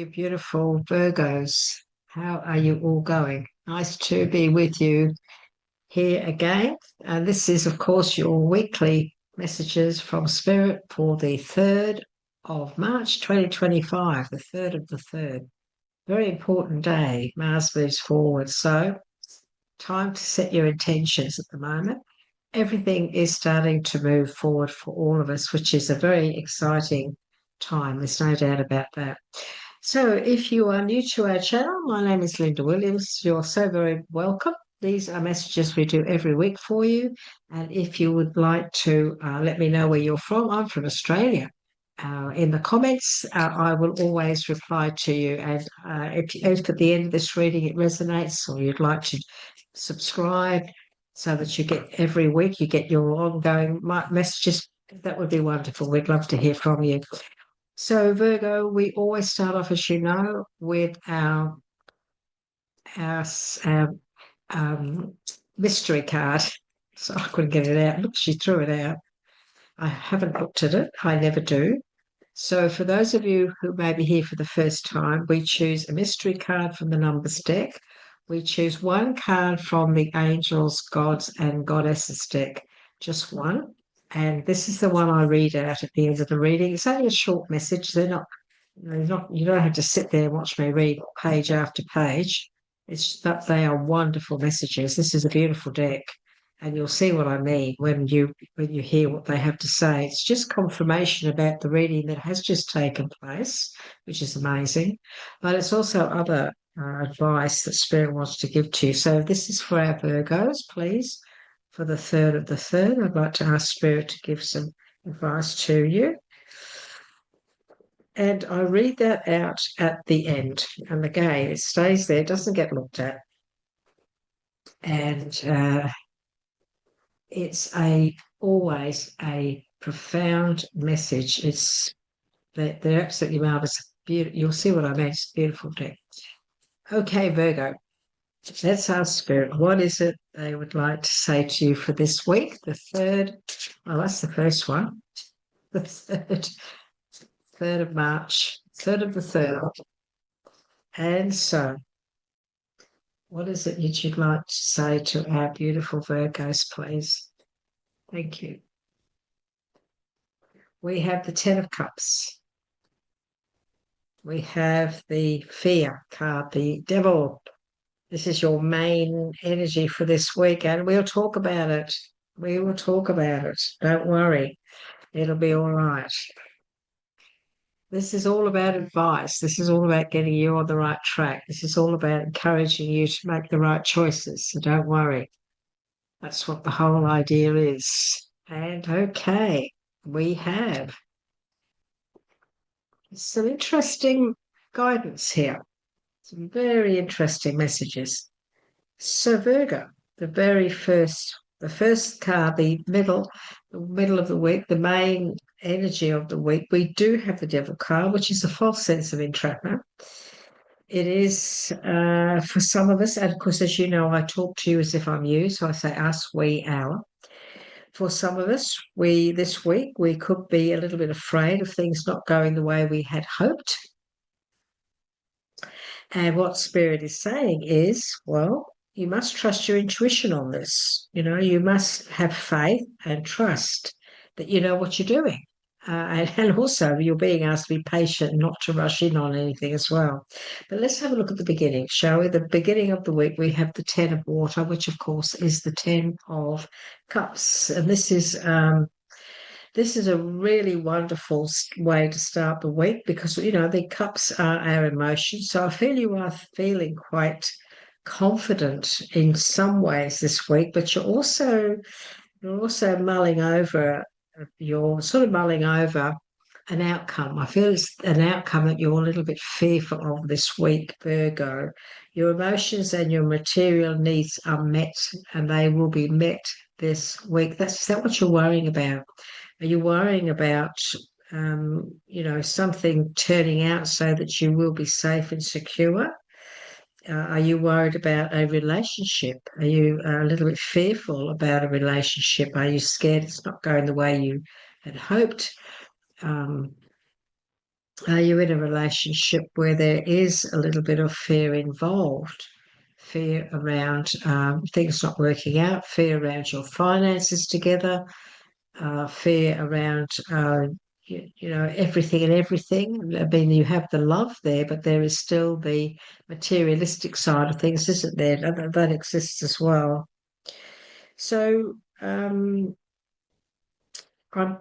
you beautiful Virgos. How are you all going? Nice to be with you here again. This is, of course, your weekly messages from Spirit for the 3rd of March 2025, the 3rd of the 3rd. Very important day. Mars moves forward. So, time to set your intentions at the moment. Everything is starting to move forward for all of us, which is a very exciting time. There's no doubt about that. So, if you are new to our channel, my name is Linda Williams. You're so very welcome. These are messages we do every week for you. And if you would like to let me know where you're from, I'm from Australia. In the comments, I will always reply to you. And if at the end of this reading it resonates or you'd like to subscribe so that you get every week, you get your ongoing messages, that would be wonderful. We'd love to hear from you. So, Virgo, we always start off, as you know, with our mystery card. So I couldn't get it out. Look, she threw it out. I haven't looked at it. I never do. So for those of you who may be here for the first time, we choose a mystery card from the numbers deck. We choose one card from the angels, gods, and goddesses deck, just one. And this is the one I read out at the end of the reading. It's only a short message. You don't have to sit there and watch me read page after page. But they are wonderful messages. This is a beautiful deck, and you'll see what I mean when you hear what they have to say. It's just confirmation about the reading that has just taken place, which is amazing. But it's also other advice that Spirit wants to give to you. So this is for our Virgos, please. For the 3rd of the 3rd, I'd like to ask Spirit to give some advice to you. And I read that out at the end. And again, it stays there, doesn't get looked at. And it's always a profound message. They're absolutely marvelous. You'll see what I mean. It's a beautiful deck. Okay, Virgo. Let's ask Spirit. What is it they would like to say to you for this week? The 3rd. Well, that's the first one. The 3rd of March. 3rd of the 3rd. And so, what is it that you'd like to say to our beautiful Virgos, please? Thank you. We have the 10 of Cups. We have the Fear card, the Devil. This is your main energy for this week, and we'll talk about it. We will talk about it. Don't worry. It'll be all right. This is all about advice. This is all about getting you on the right track. This is all about encouraging you to make the right choices. So don't worry. That's what the whole idea is. And okay, we have some interesting guidance here. Some very interesting messages. So Virgo, the first card, the middle of the week, the main energy of the week, we do have the Devil card, which is a false sense of entrapment. It is for some of us, and of course, as you know, I talk to you as if I'm you, so I say us, we, our. For some of us, this week we could be a little bit afraid of things not going the way we had hoped. And what Spirit is saying is, well, you must trust your intuition on this. You must have faith and trust that you know what you're doing. And also, you're being asked to be patient, not to rush in on anything as well. But let's have a look at the beginning, shall we? The beginning of the week, we have the 10 of Water, which, of course, is the 10 of Cups. And this is a really wonderful way to start the week because, the cups are our emotions. So I feel you are feeling quite confident in some ways this week, but you're also you're sort of mulling over an outcome. I feel it's an outcome that you're a little bit fearful of this week, Virgo. Your emotions and your material needs are met, and they will be met this week. Is that what you're worrying about? Are you worrying about, something turning out so that you will be safe and secure? Are you worried about a relationship? Are you a little bit fearful about a relationship? Are you scared it's not going the way you had hoped? Are you in a relationship where there is a little bit of fear involved? Fear around things not working out, fear around your finances together, fear around everything and everything. I mean, you have the love there, but there is still the materialistic side of things, isn't there? That exists as well. So I'm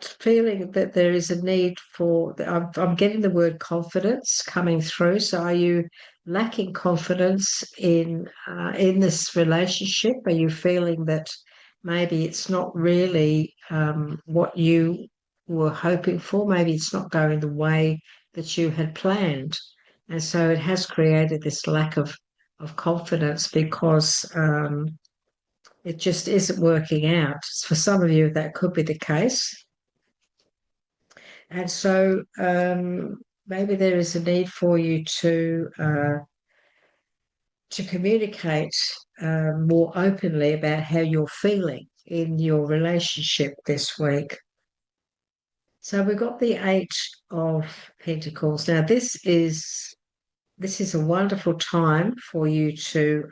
feeling that there is a need for. I'm getting the word confidence coming through. So, are you lacking confidence in this relationship? Are you feeling that maybe it's not really what you were hoping for? Maybe it's not going the way that you had planned, and so it has created this lack of confidence because it just isn't working out. For some of you, that could be the case. And so maybe there is a need for you to communicate more openly about how you're feeling in your relationship this week. So we've got the Eight of Pentacles. Now this is a wonderful time for you to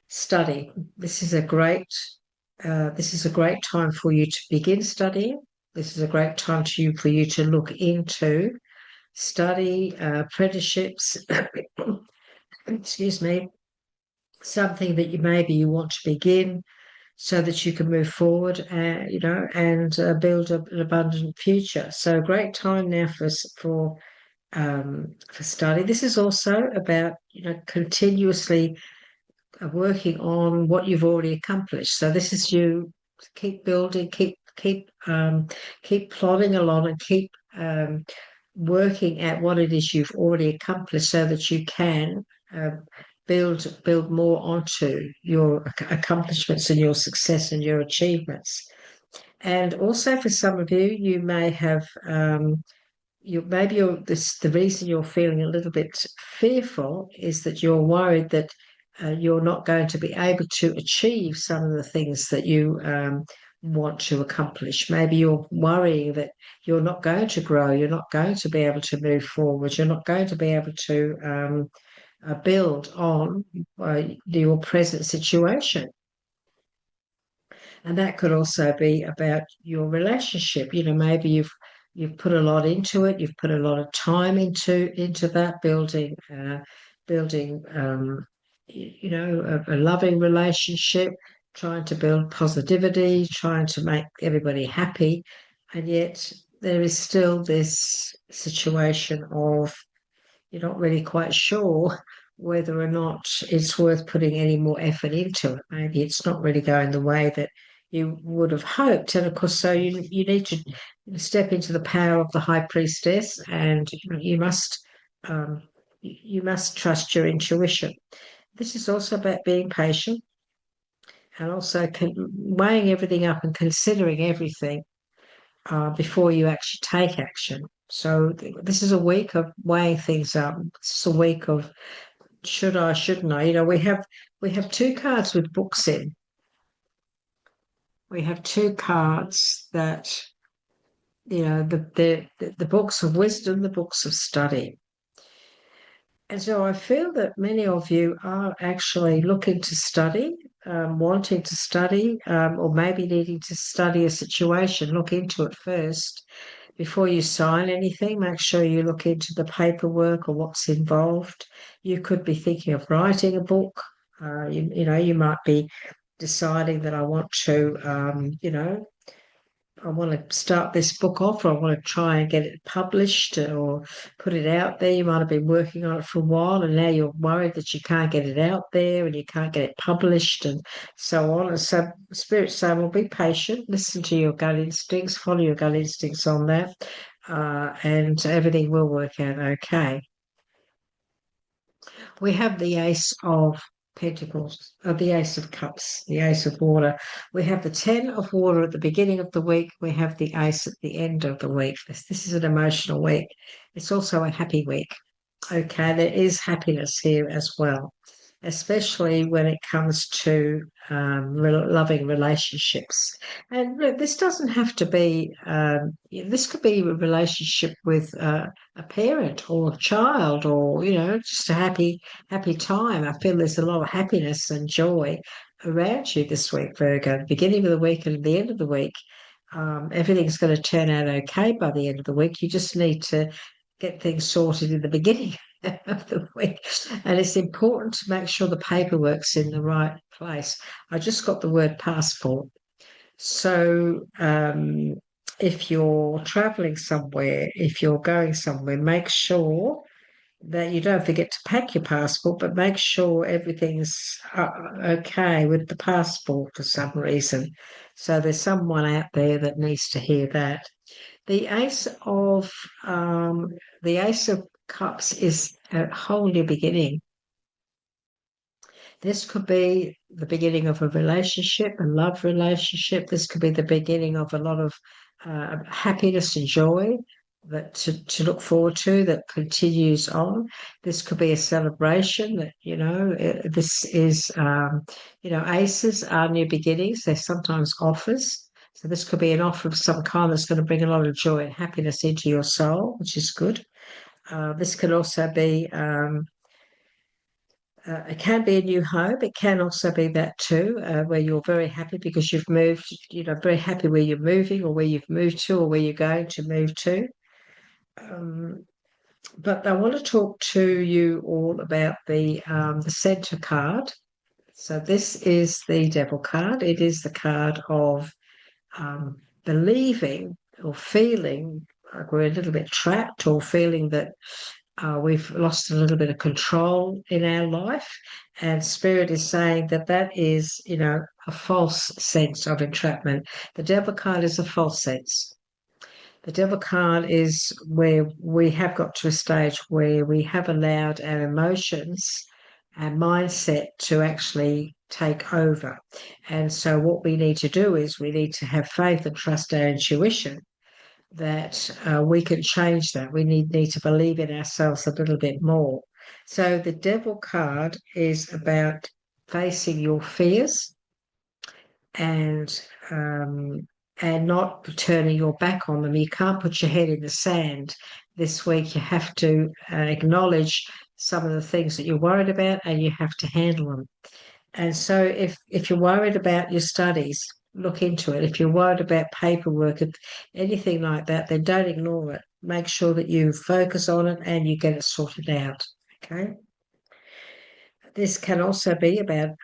study. This is a great time for you to begin studying. This is a great time for you to look into study, apprenticeships, excuse me, something that you want to begin so that you can move forward, and build an abundant future. So, great time now for study. This is also about continuously working on what you've already accomplished. So this is you keep building, keep plodding along, and keep working at what it is you've already accomplished, so that you can build more onto your accomplishments and your success and your achievements. And also for some of you, you may have the reason you're feeling a little bit fearful is that you're worried that you're not going to be able to achieve some of the things that you want to accomplish. Maybe you're worrying that you're not going to grow, you're not going to be able to move forward, you're not going to be able to build on your present situation. And that could also be about your relationship. Maybe you've put a lot into it, you've put a lot of time into that building a loving relationship, trying to build positivity, trying to make everybody happy, and yet there is still this situation of you're not really quite sure whether or not it's worth putting any more effort into it. Maybe it's not really going the way that you would have hoped. And of course, so you need to step into the power of the high priestess, and um, you must trust your intuition. This is also about being patient and also weighing everything up and considering everything before you actually take action. So this is a week of weighing things up. It's a week of should I, shouldn't I? We have two cards with books in. We have two cards that the books of wisdom, the books of study. And so I feel that many of you are actually looking to study, wanting to study, or maybe needing to study a situation. Look into it first before you sign anything. Make sure you look into the paperwork or what's involved. You could be thinking of writing a book. You might be deciding that I want to start this book off, or I want to try and get it published or put it out there. You might have been working on it for a while, and now you're worried that you can't get it out there and you can't get it published and so on. And so Spirit's saying, well, be patient, listen to your gut instincts, follow your gut instincts on that, and everything will work out okay. We have the Ace of Pentacles, the Ace of Cups, the Ace of Water. We have the Ten of Water at the beginning of the week. We have the Ace at the end of the week. This is an emotional week. It's also a happy week. Okay, there is happiness here as well. especially when it comes to loving relationships. And look, this doesn't have to be, this could be a relationship with a parent or a child, or, just a happy time. I feel there's a lot of happiness and joy around you this week, Virgo. Beginning of the week and the end of the week. Everything's going to turn out okay by the end of the week. You just need to get things sorted in the beginning of the week. And it's important to make sure the paperwork's in the right place. I just got the word passport. So if you're traveling somewhere, if you're going somewhere, make sure that you don't forget to pack your passport, but make sure everything's okay with the passport for some reason. So there's someone out there that needs to hear that. The Ace of um, the Ace of Cups is a whole new beginning. This could be the beginning of a relationship, a love relationship. This could be the beginning of a lot of happiness and joy that to look forward to that continues on. This could be a celebration that, this is, aces are new beginnings. They're sometimes offers. So this could be an offer of some kind that's going to bring a lot of joy and happiness into your soul, which is good. This could also be it can be a new home. It can also be that too, where you're very happy because you've moved, very happy where you're moving or where you've moved to or where you're going to move to. But I want to talk to you all about the center card. So this is the Devil card. It is the card of believing or feeling like we're a little bit trapped, or feeling that we've lost a little bit of control in our life. And Spirit is saying that that is, a false sense of entrapment. The Devil card is a false sense. The Devil card is where we have got to a stage where we have allowed our emotions and mindset to actually take over. And so what we need to do is we need to have faith and trust our intuition that we can change that. We need to believe in ourselves a little bit more. So the Devil card is about facing your fears and not turning your back on them. You can't put your head in the sand this week. You have to acknowledge some of the things that you're worried about, and you have to handle them. And so if you're worried about your studies, look into it. If you're worried about paperwork, anything like that, then don't ignore it. Make sure that you focus on it and you get it sorted out. Okay. This can also be about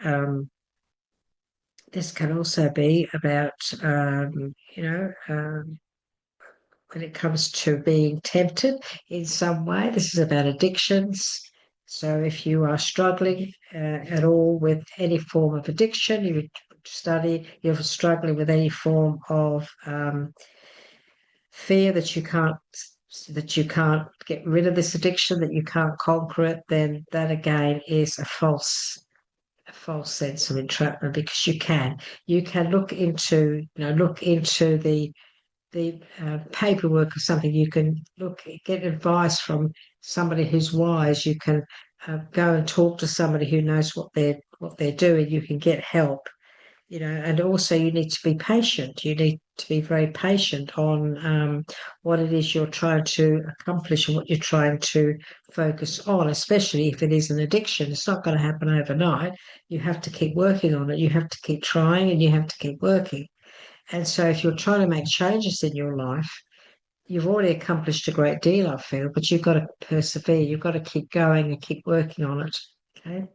when it comes to being tempted in some way. This is about addictions. So if you are struggling at all with any form of addiction, you're struggling with any form of fear that you can't get rid of this addiction, that you can't conquer it, then that again is a false sense of entrapment, because you can look into the paperwork of something. You can get advice from somebody who's wise. You can go and talk to somebody who knows what they're doing. You can get help, and also you need to be patient. You need to be very patient on what it is you're trying to accomplish and what you're trying to focus on, especially if it is an addiction. It's not going to happen overnight. You have to keep working on it. You have to keep trying, and you have to keep working. And so if you're trying to make changes in your life, you've already accomplished a great deal, I feel, but you've got to persevere. You've got to keep going and keep working on it. Okay.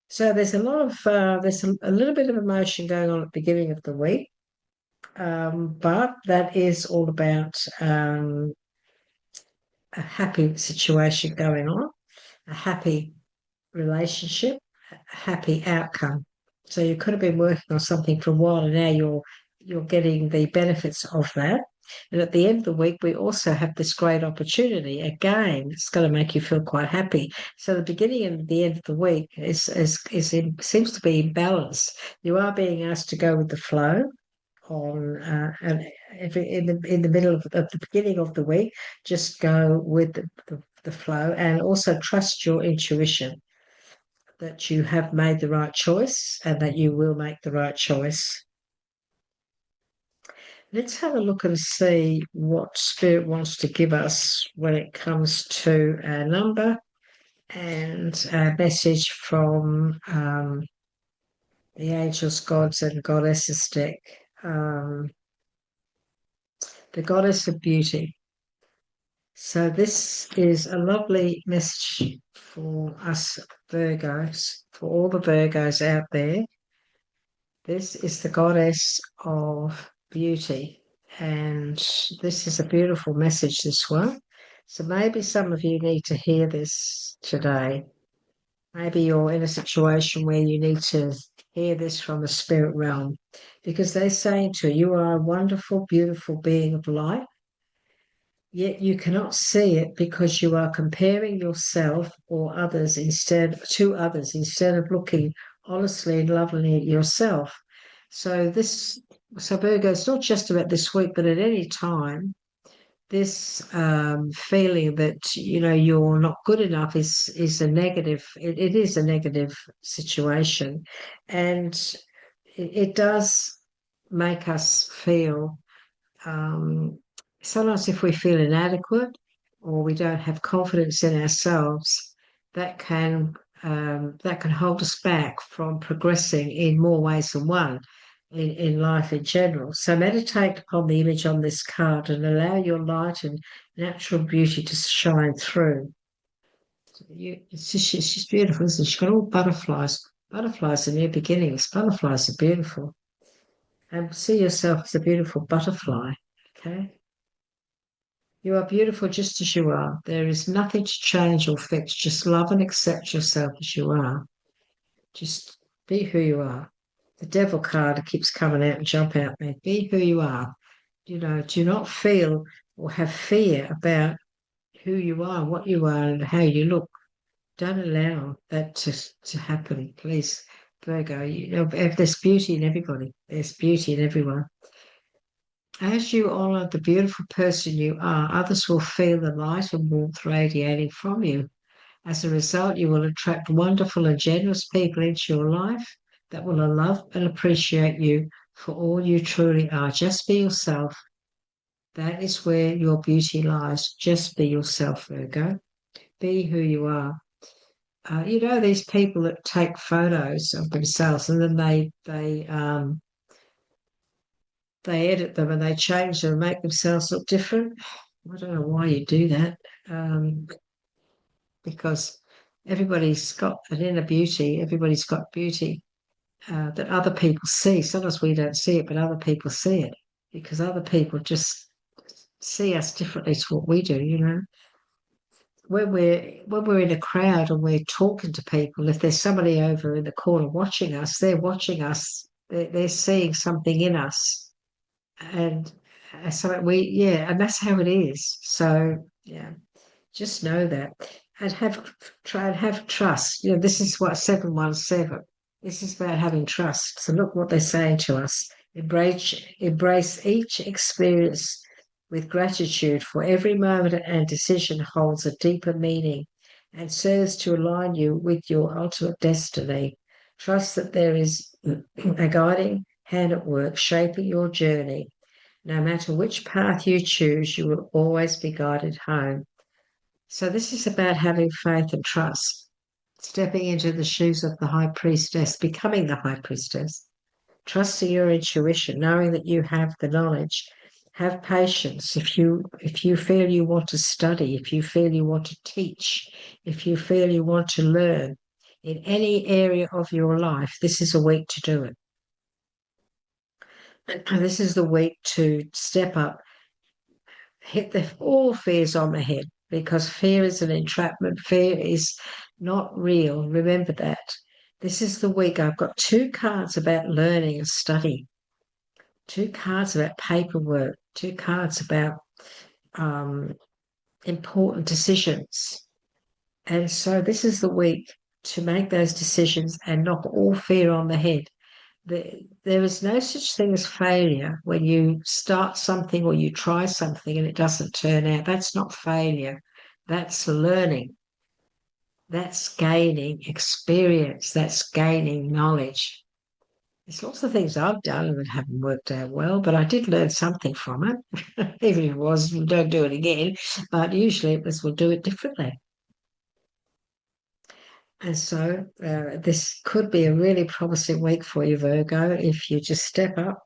So there's a little bit of emotion going on at the beginning of the week, but that is all about a happy situation going on, a happy relationship, a happy outcome. So you could have been working on something for a while, and now you're getting the benefits of that. And at the end of the week, we also have this great opportunity. Again, it's going to make you feel quite happy. So the beginning and the end of the week seems to be in balance. You are being asked to go with the flow on and in the middle of the beginning of the week, just go with the flow, and also trust your intuition. that you have made the right choice and that you will make the right choice. Let's have a look and see what Spirit wants to give us when it comes to our number and our message from the angels, gods, and goddesses deck. The goddess of beauty. So this is a lovely message for us Virgos, for all the Virgos out there. This is the goddess of beauty, and this is a beautiful message, this one. So maybe some of you need to hear this today. Maybe you're in a situation where you need to hear this from the spirit realm, because they're saying to you, you are a wonderful, beautiful being of light, yet you cannot see it because you are comparing yourself or others to others instead of looking honestly and lovingly at yourself. So Virgo, it's not just about this week, but at any time, this feeling that you're not good enough is a negative. It is a negative situation, and it does make us feel um, sometimes if we feel inadequate or we don't have confidence in ourselves, that can hold us back from progressing in more ways than one in life in general. So meditate upon the image on this card and allow your light and natural beauty to shine through. She's beautiful, isn't she? She's got all butterflies. Butterflies are new beginnings. Butterflies are beautiful. And see yourself as a beautiful butterfly. Okay. You are beautiful just as you are. There is nothing to change or fix. Just love and accept yourself as you are. Just be who you are. The devil card keeps coming out and jump out me. Be who you are. Do not feel or have fear about who you are, what you are, and how you look. Don't allow that to happen, please, Virgo. There's beauty in everybody. There's beauty in everyone. As you honor the beautiful person you are, others will feel the light and warmth radiating from you. As a result, you will attract wonderful and generous people into your life that will love and appreciate you for all you truly are. Just be yourself. That is where your beauty lies. Just be yourself, Virgo. Be who you are. These people that take photos of themselves and then they edit them and they change them and make themselves look different. I don't know why you do that, because everybody's got an inner beauty. Everybody's got beauty that other people see. Sometimes we don't see it, but other people see it because other people just see us differently to what we do. When we're in a crowd and we're talking to people, if there's somebody over in the corner watching us, they're watching us. They're seeing something in us and and that's how it is. So yeah, just know that and try and have trust. This is what 717. This is about having trust. So look what they're saying to us. Embrace each experience with gratitude, for every moment and decision holds a deeper meaning and serves to align you with your ultimate destiny. Trust that there is a guiding hand at work shaping your journey. No matter which path you choose, you will always be guided home. So this is about having faith and trust, stepping into the shoes of the high priestess, becoming the high priestess, trusting your intuition, knowing that you have the knowledge. Have patience. If you feel you want to study, if you feel you want to teach, if you feel you want to learn in any area of your life, this is a week to do it. And this is the week to step up, hit all fears on the head, because fear is an entrapment. Fear is not real. Remember that. This is the week. I've got 2 cards about learning and study, 2 cards about paperwork, 2 cards about important decisions. And so this is the week to make those decisions and knock all fear on the head. There is no such thing as failure when you start something or you try something and it doesn't turn out. That's not failure. That's learning. That's gaining experience, that's gaining knowledge. There's lots of things I've done that haven't worked out well, but I did learn something from it. Even if it was, don't do it again. But usually it was, we'll do it differently. And so this could be a really promising week for you, Virgo, if you just step up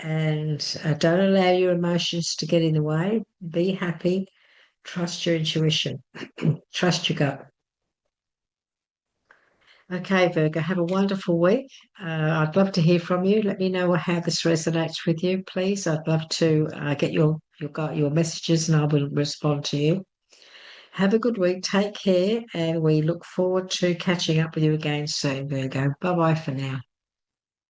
and don't allow your emotions to get in the way. Be happy, trust your intuition, trust your gut. Okay, Virgo, have a wonderful week. I'd love to hear from you. Let me know how this resonates with you, please. I'd love to get your messages, and I will respond to you. Have a good week. Take care, and we look forward to catching up with you again soon, Virgo. Bye bye for now.